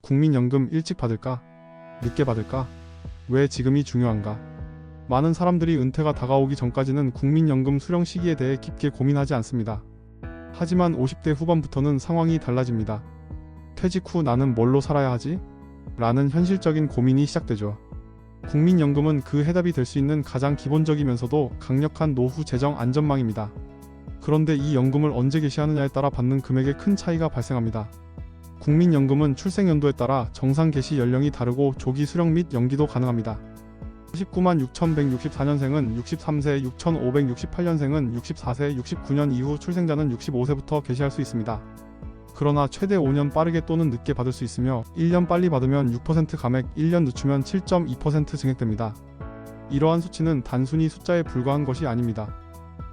국민연금 일찍 받을까? 늦게 받을까? 왜 지금이 중요한가? 많은 사람들이 은퇴가 다가오기 전까지는 국민연금 수령 시기에 대해 깊게 고민하지 않습니다. 하지만 50대 후반부터는 상황이 달라집니다. 퇴직 후 나는 뭘로 살아야 하지? 라는 현실적인 고민이 시작되죠. 국민연금은 그 해답이 될 수 있는 가장 기본적이면서도 강력한 노후 재정 안전망입니다. 그런데 이 연금을 언제 개시하느냐에 따라 받는 금액에 큰 차이가 발생합니다. 국민연금은 출생연도에 따라 정상 개시 연령이 다르고 조기 수령 및 연기도 가능합니다. 19만 6164년생은 63세, 6568년생은 64세, 69년 이후 출생자는 65세부터 개시할 수 있습니다. 그러나 최대 5년 빠르게 또는 늦게 받을 수 있으며 1년 빨리 받으면 6% 감액, 1년 늦추면 7.2% 증액됩니다. 이러한 수치는 단순히 숫자에 불과한 것이 아닙니다.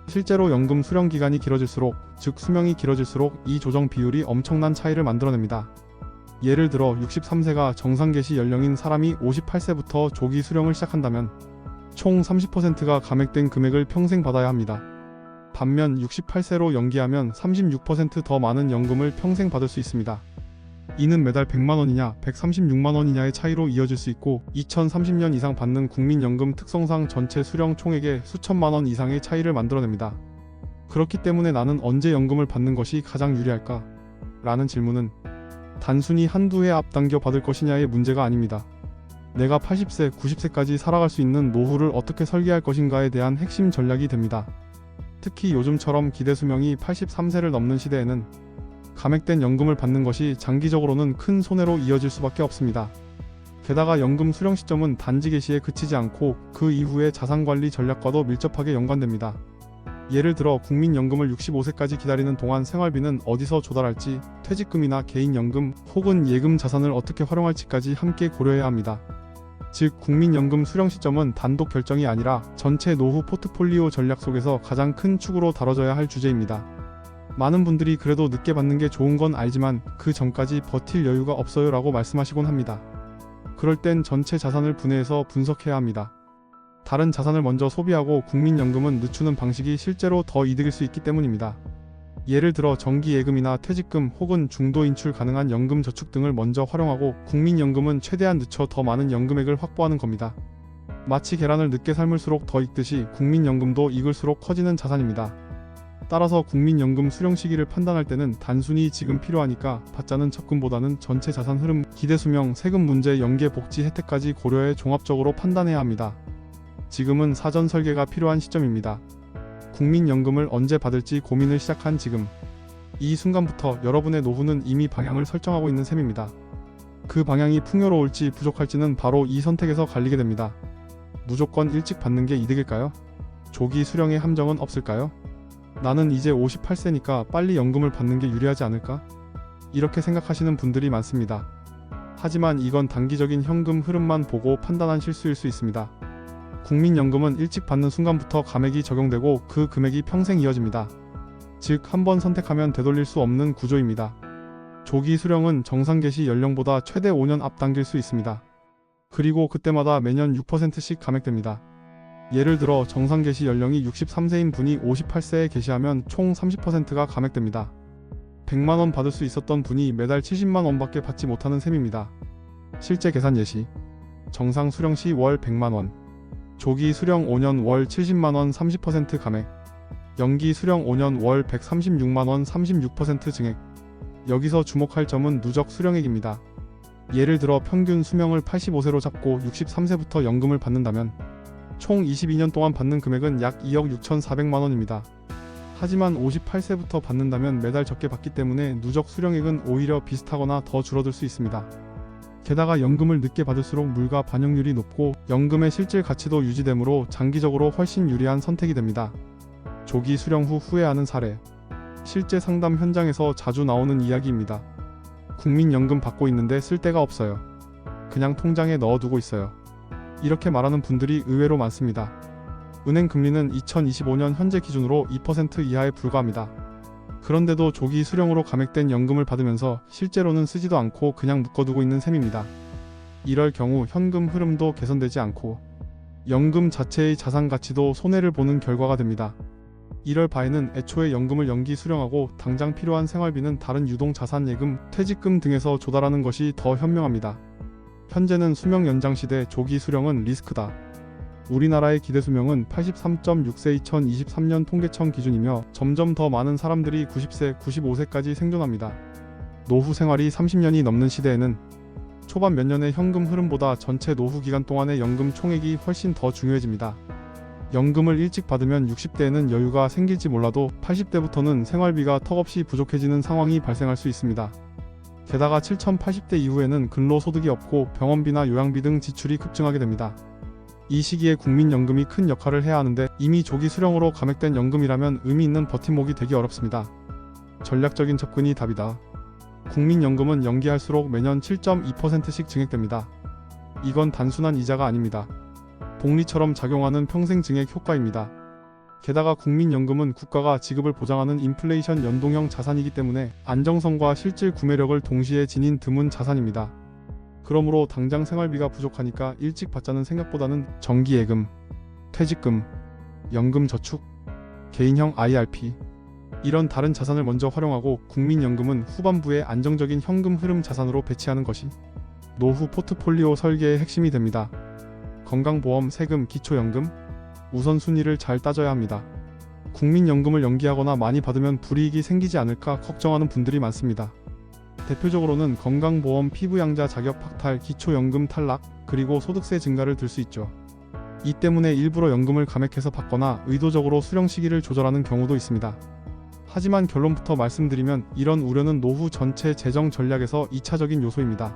실제로 연금 수령 기간이 길어질수록, 즉 수명이 길어질수록 이 조정 비율이 엄청난 차이를 만들어냅니다. 예를 들어 63세가 정상 개시 연령인 사람이 58세부터 조기 수령을 시작한다면 총 30%가 감액된 금액을 평생 받아야 합니다. 반면 68세로 연기하면 36% 더 많은 연금을 평생 받을 수 있습니다. 이는 매달 100만원이냐 136만원이냐의 차이로 이어질 수 있고 2030년 이상 받는 국민연금 특성상 전체 수령 총액의 수천만원 이상의 차이를 만들어냅니다. 그렇기 때문에 나는 언제 연금을 받는 것이 가장 유리할까? 라는 질문은 단순히 한두 해 앞당겨 받을 것이냐의 문제가 아닙니다. 내가 80세, 90세까지 살아갈 수 있는 노후를 어떻게 설계할 것인가에 대한 핵심 전략이 됩니다. 특히 요즘처럼 기대 수명이 83세를 넘는 시대에는 감액된 연금을 받는 것이 장기적으로는 큰 손해로 이어질 수밖에 없습니다. 게다가 연금 수령 시점은 단지 개시에 그치지 않고 그 이후의 자산관리 전략과도 밀접하게 연관됩니다. 예를 들어 국민연금을 65세까지 기다리는 동안 생활비는 어디서 조달할지, 퇴직금이나 개인연금 혹은 예금 자산을 어떻게 활용할지까지 함께 고려해야 합니다. 즉 국민연금 수령 시점은 단독 결정이 아니라 전체 노후 포트폴리오 전략 속에서 가장 큰 축으로 다뤄져야 할 주제입니다. 많은 분들이 그래도 늦게 받는 게 좋은 건 알지만 그 전까지 버틸 여유가 없어요 라고 말씀하시곤 합니다. 그럴 땐 전체 자산을 분해해서 분석해야 합니다. 다른 자산을 먼저 소비하고 국민연금은 늦추는 방식이 실제로 더 이득일 수 있기 때문입니다. 예를 들어 정기예금이나 퇴직금 혹은 중도 인출 가능한 연금저축 등을 먼저 활용하고 국민연금은 최대한 늦춰 더 많은 연금액을 확보하는 겁니다. 마치 계란을 늦게 삶을수록 더 익듯이 국민연금도 익을수록 커지는 자산입니다. 따라서 국민연금 수령 시기를 판단할 때는 단순히 지금 필요하니까 받자는 접근보다는 전체 자산 흐름, 기대수명, 세금 문제, 연계 복지 혜택까지 고려해 종합적으로 판단해야 합니다. 지금은 사전 설계가 필요한 시점입니다. 국민연금을 언제 받을지 고민을 시작한 지금. 이 순간부터 여러분의 노후는 이미 방향을 설정하고 있는 셈입니다. 그 방향이 풍요로울지 부족할지는 바로 이 선택에서 갈리게 됩니다. 무조건 일찍 받는 게 이득일까요? 조기 수령의 함정은 없을까요? 나는 이제 58세니까 빨리 연금을 받는 게 유리하지 않을까? 이렇게 생각하시는 분들이 많습니다. 하지만 이건 단기적인 현금 흐름만 보고 판단한 실수일 수 있습니다. 국민연금은 일찍 받는 순간부터 감액이 적용되고 그 금액이 평생 이어집니다. 즉, 한번 선택하면 되돌릴 수 없는 구조입니다. 조기 수령은 정상 개시 연령보다 최대 5년 앞당길 수 있습니다. 그리고 그때마다 매년 6%씩 감액됩니다. 예를 들어 정상 개시 연령이 63세인 분이 58세에 개시하면 총 30%가 감액됩니다. 100만원 받을 수 있었던 분이 매달 70만원밖에 받지 못하는 셈입니다. 실제 계산 예시. 정상 수령 시 월 100만원. 조기 수령 5년 월 70만원 30% 감액. 연기 수령 5년 월 136만원 36% 증액. 여기서 주목할 점은 누적 수령액입니다. 예를 들어 평균 수명을 85세로 잡고 63세부터 연금을 받는다면 총 22년 동안 받는 금액은 약 2억 6,400만원입니다. 하지만 58세부터 받는다면 매달 적게 받기 때문에 누적 수령액은 오히려 비슷하거나 더 줄어들 수 있습니다. 게다가 연금을 늦게 받을수록 물가 반영률이 높고 연금의 실질 가치도 유지되므로 장기적으로 훨씬 유리한 선택이 됩니다. 조기 수령 후 후회하는 사례. 실제 상담 현장에서 자주 나오는 이야기입니다. 국민연금 받고 있는데 쓸 데가 없어요. 그냥 통장에 넣어두고 있어요. 이렇게 말하는 분들이 의외로 많습니다. 은행 금리는 2025년 현재 기준으로 2% 이하에 불과합니다. 그런데도 조기 수령으로 감액된 연금을 받으면서 실제로는 쓰지도 않고 그냥 묶어두고 있는 셈입니다. 이럴 경우 현금 흐름도 개선되지 않고 연금 자체의 자산 가치도 손해를 보는 결과가 됩니다. 이럴 바에는 애초에 연금을 연기 수령하고 당장 필요한 생활비는 다른 유동자산 예금, 퇴직금 등에서 조달하는 것이 더 현명합니다. 현재는 수명 연장 시대 조기 수령은 리스크다. 우리나라의 기대 수명은 83.6세 2023년 통계청 기준이며 점점 더 많은 사람들이 90세, 95세까지 생존합니다. 노후 생활이 30년이 넘는 시대에는 초반 몇 년의 현금 흐름보다 전체 노후 기간 동안의 연금 총액이 훨씬 더 중요해집니다. 연금을 일찍 받으면 60대에는 여유가 생길지 몰라도 80대부터는 생활비가 턱없이 부족해지는 상황이 발생할 수 있습니다. 게다가 7080대 이후에는 근로소득이 없고 병원비나 요양비 등 지출이 급증하게 됩니다. 이 시기에 국민연금이 큰 역할을 해야 하는데 이미 조기 수령으로 감액된 연금이라면 의미 있는 버팀목이 되기 어렵습니다. 전략적인 접근이 답이다. 국민연금은 연기할수록 매년 7.2%씩 증액됩니다. 이건 단순한 이자가 아닙니다. 복리처럼 작용하는 평생 증액 효과입니다. 게다가 국민연금은 국가가 지급을 보장하는 인플레이션 연동형 자산이기 때문에 안정성과 실질 구매력을 동시에 지닌 드문 자산입니다. 그러므로 당장 생활비가 부족하니까 일찍 받자는 생각보다는 정기예금, 퇴직금, 연금저축, 개인형 IRP 이런 다른 자산을 먼저 활용하고 국민연금은 후반부에 안정적인 현금 흐름 자산으로 배치하는 것이 노후 포트폴리오 설계의 핵심이 됩니다. 건강보험, 세금, 기초연금 우선순위를 잘 따져야 합니다. 국민연금을 연기하거나 많이 받으면 불이익이 생기지 않을까 걱정하는 분들이 많습니다. 대표적으로는 건강보험 피부양자 자격 박탈, 기초연금 탈락, 그리고 소득세 증가를 들 수 있죠. 이 때문에 일부러 연금을 감액해서 받거나 의도적으로 수령 시기를 조절하는 경우도 있습니다. 하지만 결론부터 말씀드리면 이런 우려는 노후 전체 재정 전략에서 2차적인 요소입니다.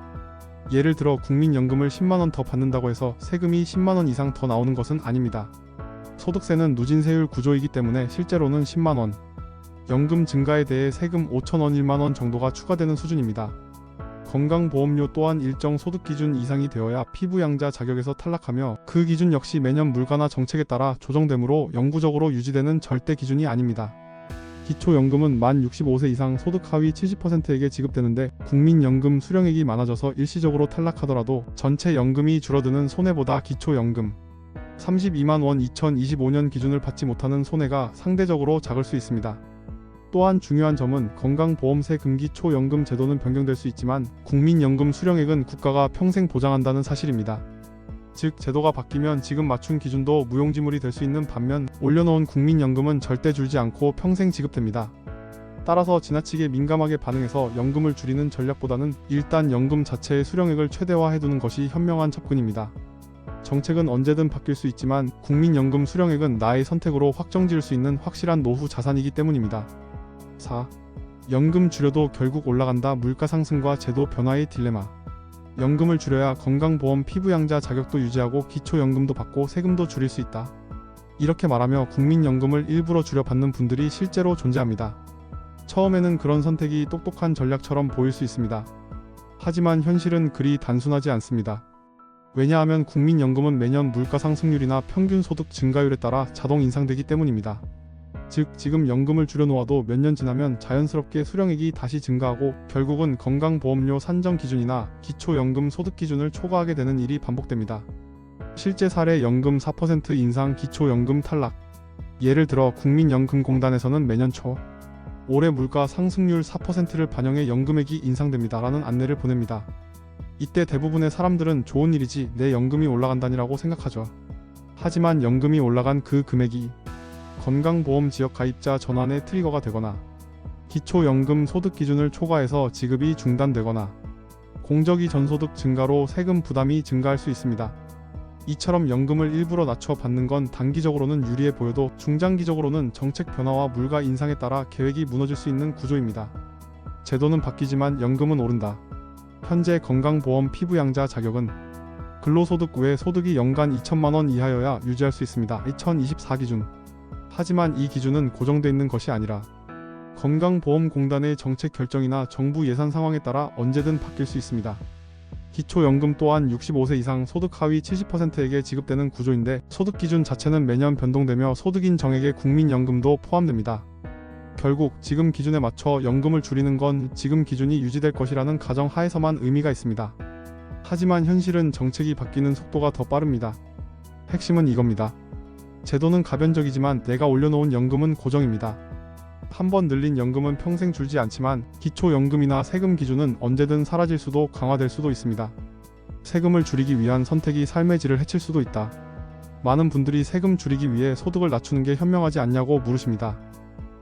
예를 들어 국민연금을 10만원 더 받는다고 해서 세금이 10만원 이상 더 나오는 것은 아닙니다. 소득세는 누진세율 구조이기 때문에 실제로는 10만원, 연금 증가에 대해 세금 5천원 1만원 정도가 추가되는 수준입니다. 건강보험료 또한 일정 소득 기준 이상이 되어야 피부양자 자격에서 탈락하며 그 기준 역시 매년 물가나 정책에 따라 조정되므로 영구적으로 유지되는 절대 기준이 아닙니다. 기초연금은 만 65세 이상 소득 하위 70%에게 지급되는데 국민연금 수령액이 많아져서 일시적으로 탈락하더라도 전체 연금이 줄어드는 손해보다 기초연금 32만 원 2025년 기준을 받지 못하는 손해가 상대적으로 작을 수 있습니다. 또한 중요한 점은 건강보험세 금기초연금 제도는 변경될 수 있지만 국민연금 수령액은 국가가 평생 보장한다는 사실입니다. 즉 제도가 바뀌면 지금 맞춘 기준도 무용지물이 될 수 있는 반면 올려놓은 국민연금은 절대 줄지 않고 평생 지급됩니다. 따라서 지나치게 민감하게 반응해서 연금을 줄이는 전략보다는 일단 연금 자체의 수령액을 최대화해두는 것이 현명한 접근입니다. 정책은 언제든 바뀔 수 있지만 국민연금 수령액은 나의 선택으로 확정지을 수 있는 확실한 노후 자산이기 때문입니다. 4. 연금 줄여도 결국 올라간다. 물가 상승과 제도 변화의 딜레마. 연금을 줄여야 건강보험 피부양자 자격도 유지하고 기초연금도 받고 세금도 줄일 수 있다. 이렇게 말하며 국민연금을 일부러 줄여 받는 분들이 실제로 존재합니다. 처음에는 그런 선택이 똑똑한 전략처럼 보일 수 있습니다. 하지만 현실은 그리 단순하지 않습니다. 왜냐하면 국민연금은 매년 물가 상승률이나 평균 소득 증가율에 따라 자동 인상되기 때문입니다. 즉 지금 연금을 줄여놓아도 몇 년 지나면 자연스럽게 수령액이 다시 증가하고 결국은 건강보험료 산정 기준이나 기초연금 소득 기준을 초과하게 되는 일이 반복됩니다. 실제 사례 연금 4% 인상, 기초연금 탈락. 예를 들어 국민연금공단에서는 매년 초 올해 물가 상승률 4%를 반영해 연금액이 인상됩니다라는 안내를 보냅니다. 이때 대부분의 사람들은 좋은 일이지 내 연금이 올라간다니라고 생각하죠. 하지만 연금이 올라간 그 금액이 건강보험 지역 가입자 전환의 트리거가 되거나 기초연금 소득 기준을 초과해서 지급이 중단되거나 공적이 전소득 증가로 세금 부담이 증가할 수 있습니다. 이처럼 연금을 일부러 낮춰 받는 건 단기적으로는 유리해 보여도 중장기적으로는 정책 변화와 물가 인상에 따라 계획이 무너질 수 있는 구조입니다. 제도는 바뀌지만 연금은 오른다. 현재 건강보험 피부양자 자격은 근로소득 외 소득이 연간 2천만원 이하여야 유지할 수 있습니다. 2024 기준. 하지만 이 기준은 고정돼 있는 것이 아니라 건강보험공단의 정책 결정이나 정부 예산 상황에 따라 언제든 바뀔 수 있습니다. 기초연금 또한 65세 이상 소득 하위 70%에게 지급되는 구조인데 소득 기준 자체는 매년 변동되며 소득인 정액의 국민연금도 포함됩니다. 결국 지금 기준에 맞춰 연금을 줄이는 건 지금 기준이 유지될 것이라는 가정 하에서만 의미가 있습니다. 하지만 현실은 정책이 바뀌는 속도가 더 빠릅니다. 핵심은 이겁니다. 제도는 가변적이지만 내가 올려놓은 연금은 고정입니다. 한번 늘린 연금은 평생 줄지 않지만 기초연금이나 세금 기준은 언제든 사라질 수도 강화될 수도 있습니다. 세금을 줄이기 위한 선택이 삶의 질을 해칠 수도 있다. 많은 분들이 세금 줄이기 위해 소득을 낮추는 게 현명하지 않냐고 물으십니다.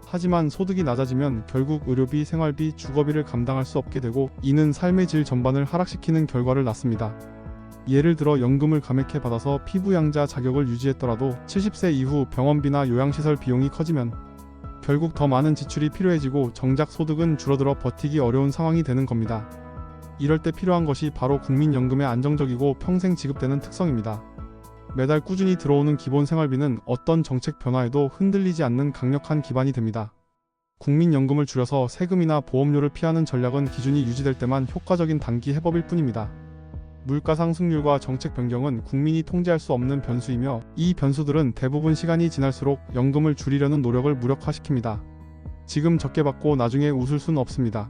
하지만 소득이 낮아지면 결국 의료비, 생활비, 주거비를 감당할 수 없게 되고 이는 삶의 질 전반을 하락시키는 결과를 낳습니다. 예를 들어 연금을 감액해 받아서 피부양자 자격을 유지했더라도 70세 이후 병원비나 요양시설 비용이 커지면 결국 더 많은 지출이 필요해지고 정작 소득은 줄어들어 버티기 어려운 상황이 되는 겁니다. 이럴 때 필요한 것이 바로 국민연금의 안정적이고 평생 지급되는 특성입니다. 매달 꾸준히 들어오는 기본 생활비는 어떤 정책 변화에도 흔들리지 않는 강력한 기반이 됩니다. 국민연금을 줄여서 세금이나 보험료를 피하는 전략은 기준이 유지될 때만 효과적인 단기 해법일 뿐입니다. 물가 상승률과 정책 변경은 국민이 통제할 수 없는 변수이며 이 변수들은 대부분 시간이 지날수록 연금을 줄이려는 노력을 무력화시킵니다. 지금 적게 받고 나중에 웃을 수는 없습니다.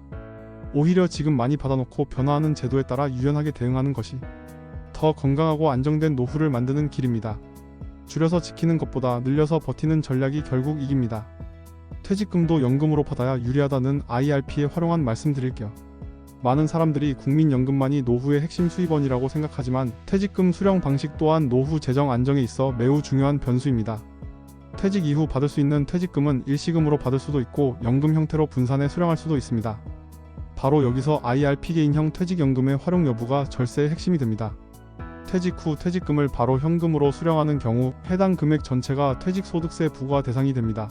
오히려 지금 많이 받아놓고 변화하는 제도에 따라 유연하게 대응하는 것이 더 건강하고 안정된 노후를 만드는 길입니다. 줄여서 지키는 것보다 늘려서 버티는 전략이 결국 이깁니다. 퇴직금도 연금으로 받아야 유리하다는 IRP에 활용한 말씀드릴게요. 많은 사람들이 국민연금만이 노후의 핵심 수입원이라고 생각하지만 퇴직금 수령 방식 또한 노후 재정 안정에 있어 매우 중요한 변수입니다. 퇴직 이후 받을 수 있는 퇴직금은 일시금으로 받을 수도 있고 연금 형태로 분산해 수령할 수도 있습니다. 바로 여기서 IRP 개인형 퇴직연금의 활용 여부가 절세의 핵심이 됩니다. 퇴직 후 퇴직금을 바로 현금으로 수령하는 경우 해당 금액 전체가 퇴직소득세 부과 대상이 됩니다.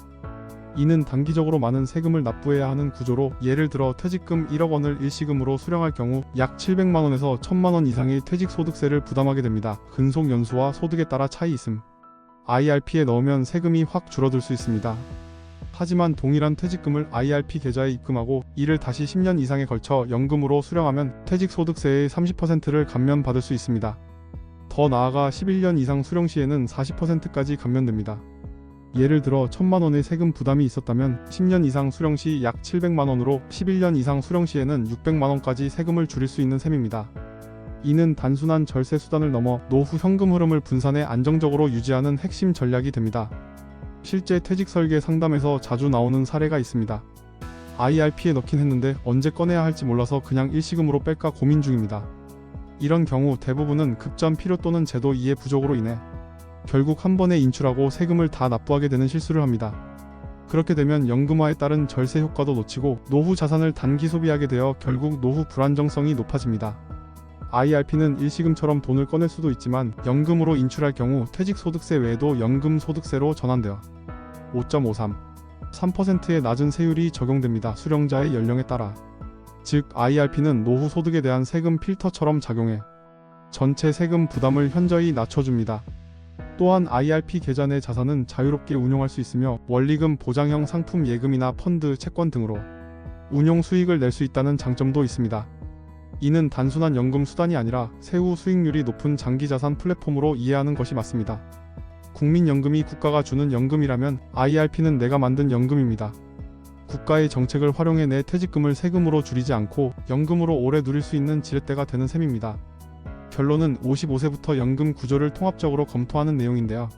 이는 단기적으로 많은 세금을 납부해야 하는 구조로 예를 들어 퇴직금 1억 원을 일시금으로 수령할 경우 약 700만 원에서 1000만 원 이상의 퇴직소득세를 부담하게 됩니다. 근속 연수와 소득에 따라 차이 있음. IRP에 넣으면 세금이 확 줄어들 수 있습니다. 하지만 동일한 퇴직금을 IRP 계좌에 입금하고 이를 다시 10년 이상에 걸쳐 연금으로 수령하면 퇴직소득세의 30%를 감면받을 수 있습니다. 더 나아가 11년 이상 수령 시에는 40%까지 감면됩니다. 예를 들어 1000만 원의 세금 부담이 있었다면 10년 이상 수령 시 약 700만 원으로 11년 이상 수령 시에는 600만 원까지 세금을 줄일 수 있는 셈입니다. 이는 단순한 절세 수단을 넘어 노후 현금 흐름을 분산해 안정적으로 유지하는 핵심 전략이 됩니다. 실제 퇴직 설계 상담에서 자주 나오는 사례가 있습니다. IRP에 넣긴 했는데 언제 꺼내야 할지 몰라서 그냥 일시금으로 뺄까 고민 중입니다. 이런 경우 대부분은 급전 필요 또는 제도 이해 부족으로 인해 결국 한 번에 인출하고 세금을 다 납부하게 되는 실수를 합니다. 그렇게 되면 연금화에 따른 절세 효과도 놓치고 노후 자산을 단기 소비하게 되어 결국 노후 불안정성이 높아집니다. IRP는 일시금처럼 돈을 꺼낼 수도 있지만 연금으로 인출할 경우 퇴직소득세 외에도 연금소득세로 전환되어 5.53, 3%의 낮은 세율이 적용됩니다. 수령자의 연령에 따라. 즉 IRP는 노후 소득에 대한 세금 필터처럼 작용해 전체 세금 부담을 현저히 낮춰줍니다. 또한 IRP 계좌 내 자산은 자유롭게 운용할 수 있으며 원리금 보장형 상품 예금이나 펀드, 채권 등으로 운용 수익을 낼 수 있다는 장점도 있습니다. 이는 단순한 연금 수단이 아니라 세후 수익률이 높은 장기자산 플랫폼으로 이해하는 것이 맞습니다. 국민연금이 국가가 주는 연금이라면 IRP는 내가 만든 연금입니다. 국가의 정책을 활용해 내 퇴직금을 세금으로 줄이지 않고 연금으로 오래 누릴 수 있는 지렛대가 되는 셈입니다. 결론은 55세부터 연금 구조를 통합적으로 검토하는 내용인데요.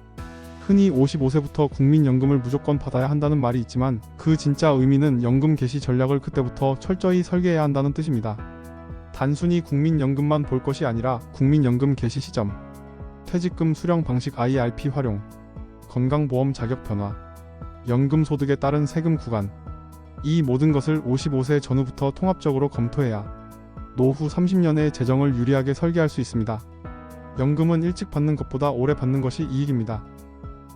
흔히 55세부터 국민연금을 무조건 받아야 한다는 말이 있지만 그 진짜 의미는 연금 개시 전략을 그때부터 철저히 설계해야 한다는 뜻입니다. 단순히 국민연금만 볼 것이 아니라 국민연금 개시 시점, 퇴직금 수령 방식 IRP 활용, 건강보험 자격 변화, 연금 소득에 따른 세금 구간, 이 모든 것을 55세 전후부터 통합적으로 검토해야 노후 30년의 재정을 유리하게 설계할 수 있습니다. 연금은 일찍 받는 것보다 오래 받는 것이 이익입니다.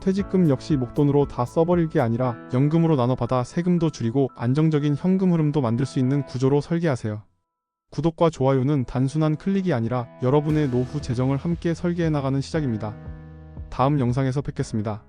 퇴직금 역시 목돈으로 다 써버릴 게 아니라 연금으로 나눠 받아 세금도 줄이고 안정적인 현금 흐름도 만들 수 있는 구조로 설계하세요. 구독과 좋아요는 단순한 클릭이 아니라 여러분의 노후 재정을 함께 설계해 나가는 시작입니다. 다음 영상에서 뵙겠습니다.